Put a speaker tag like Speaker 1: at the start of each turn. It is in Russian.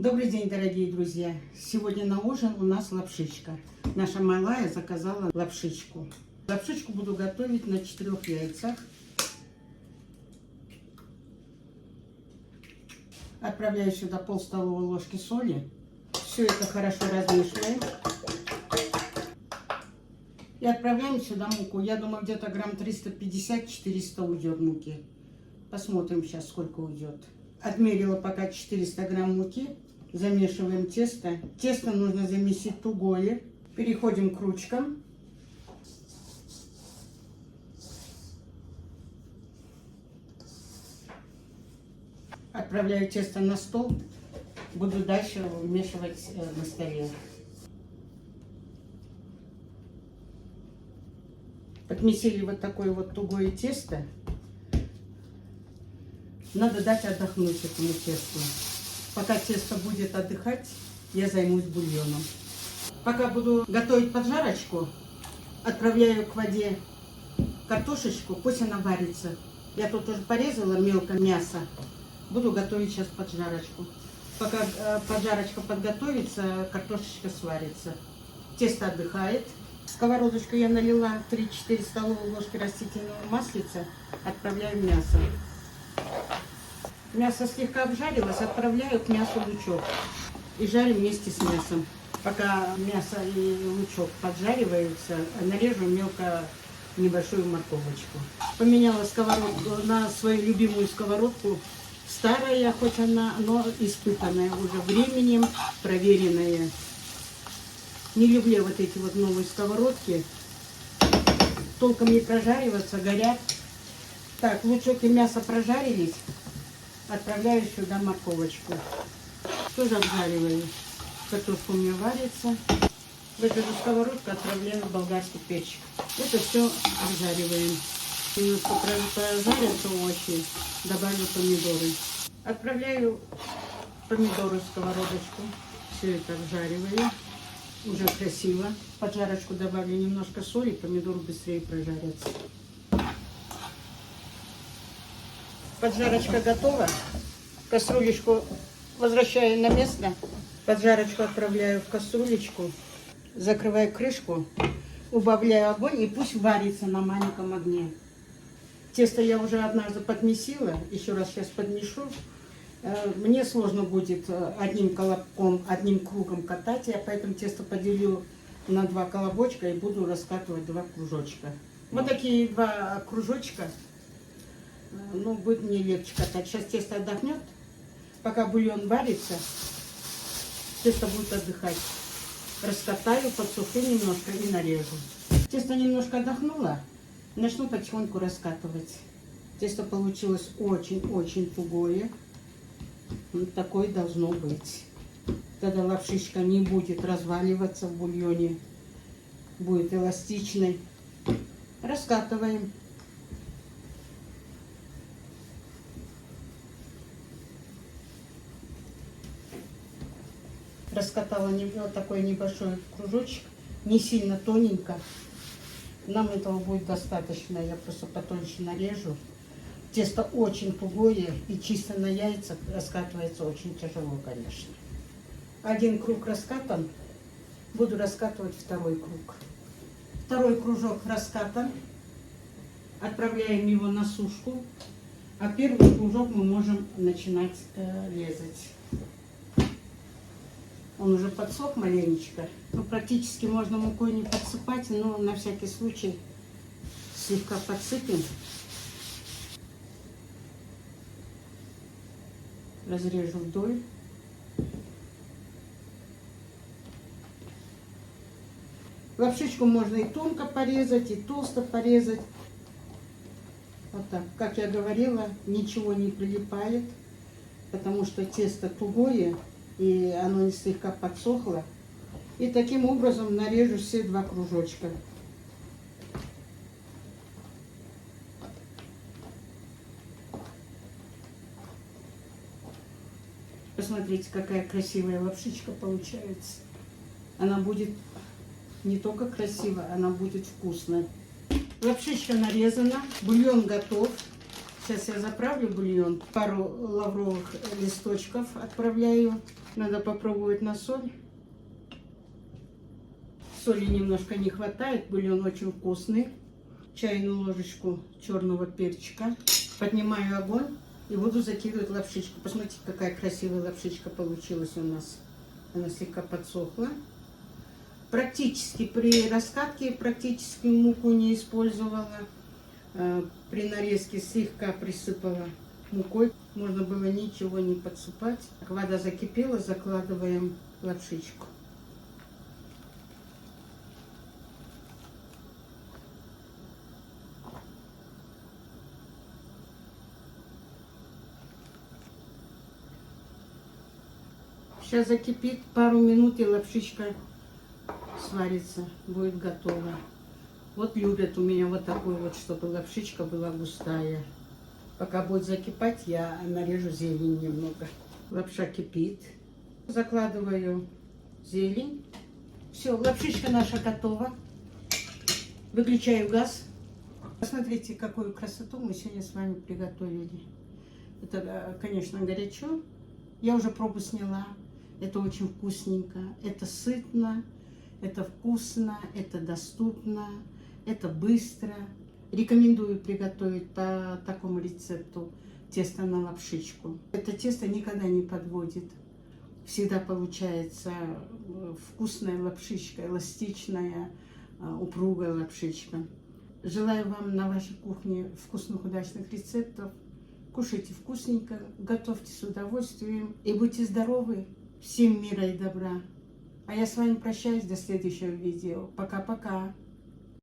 Speaker 1: Добрый день, дорогие друзья! Сегодня на ужин у нас лапшичка. Наша малая заказала лапшичку. Лапшичку буду готовить на 4 яйцах. Отправляю сюда пол-столовой ложки соли. Все это хорошо размешиваем. И отправляем сюда муку. Я думаю, где-то грамм 350-400 уйдет муки. Посмотрим сейчас, сколько уйдет. Отмерила пока 400 грамм муки. Замешиваем тесто. Тесто нужно замесить тугое. Переходим к ручкам. Отправляю тесто на стол. Буду дальше вмешивать на столе. Подмесили вот такое вот тугое тесто. Надо дать отдохнуть этому тесту. Пока тесто будет отдыхать, я займусь бульоном. Пока буду готовить поджарочку, отправляю к воде картошечку, пусть она варится. Я тут уже порезала мелко мясо. Буду готовить сейчас поджарочку. Пока поджарочка подготовится, картошечка сварится. Тесто отдыхает. В сковородочку я налила 3-4 столовые ложки растительного маслица. Отправляю мясо. Мясо слегка обжарилось, отправляю к мясу лучок. И жарим вместе с мясом. Пока мясо и лучок поджариваются, нарежу мелко небольшую морковочку. Поменяла сковородку на свою любимую сковородку. Старая, хоть она, но испытанная уже временем, проверенная. Не люблю вот эти вот новые сковородки. Толком не прожариваться, горят. Так, лучок и мясо прожарились. Отправляю сюда морковочку. Тоже обжариваю. Картошка у меня варится. В эту же сковородку отправляю болгарский перчик. Это все обжариваем. Немножко прожарятся овощи. Добавлю помидоры. Отправляю помидоры в сковородочку. Все это обжариваю. Уже красиво. В поджарочку добавлю немножко соли. Помидоры быстрее прожарятся. Поджарочка готова. Кастрюлечку возвращаю на место. Поджарочку отправляю в кастрюлечку. Закрываю крышку. Убавляю огонь и пусть варится на маленьком огне. Тесто я уже однажды подмесила. Еще раз сейчас подмешу. Мне сложно будет одним колобком, одним кругом катать. Я поэтому тесто поделю на 2 колобочка и буду раскатывать 2 кружочка. Вот такие 2 кружочка. Ну, будет мне легче катать. Сейчас тесто отдохнет. Пока бульон варится, тесто будет отдыхать. Раскатаю, подсухну немножко и нарежу. Тесто немножко отдохнуло. Начну потихоньку раскатывать. Тесто получилось очень-очень тугое. Вот такое должно быть. Тогда лапшичка не будет разваливаться в бульоне. Будет эластичной. Раскатываем. Раскатала вот такой небольшой кружочек, не сильно тоненько. Нам этого будет достаточно, я просто потоньше нарежу. Тесто очень тугое и чисто на яйца раскатывается очень тяжело, конечно. 1 круг раскатан, буду раскатывать 2-й круг. 2-й кружок раскатан, отправляем его на сушку, а 1-й кружок мы можем начинать резать. Он уже подсох маленечко. Ну, практически можно мукой не подсыпать, но на всякий случай слегка подсыпем. Разрежу вдоль. Лапшичку можно и тонко порезать, и толсто порезать. Вот так. Как я говорила, ничего не прилипает, потому что тесто тугое. И оно не слегка подсохло. И таким образом нарежу все 2 кружочка. Посмотрите, какая красивая лапшичка получается. Она будет не только красивая, она будет вкусная. Лапшичка нарезана, бульон готов. Сейчас я заправлю бульон. Пару лавровых листочков отправляю. Надо попробовать на соль. Соли немножко не хватает, бульон очень вкусный. Чайную ложечку черного перчика. Поднимаю огонь и буду закидывать лапшичку. Посмотрите, какая красивая лапшичка получилась у нас. Она слегка подсохла. Практически при раскатке практически муку не использовала. При нарезке слегка присыпала мукой. Можно было ничего не подсыпать. Вода закипела, закладываем лапшичку. Сейчас закипит пару минут, и лапшичка сварится, будет готова. Вот любят у меня вот такой вот, чтобы лапшичка была густая. Пока будет закипать, я нарежу зелень немного. Лапша кипит. Закладываю зелень. Все, лапшичка наша готова. Выключаю газ. Посмотрите, какую красоту мы сегодня с вами приготовили. Это, конечно, горячо. Я уже пробу сняла. Это очень вкусненько. Это сытно. Это вкусно. Это доступно. Это быстро. Рекомендую приготовить по такому рецепту тесто на лапшичку. Это тесто никогда не подводит. Всегда получается вкусная лапшичка, эластичная, упругая лапшичка. Желаю вам на вашей кухне вкусных, удачных рецептов. Кушайте вкусненько, готовьте с удовольствием и будьте здоровы. Всем мира и добра. А я с вами прощаюсь до следующего видео. Пока-пока.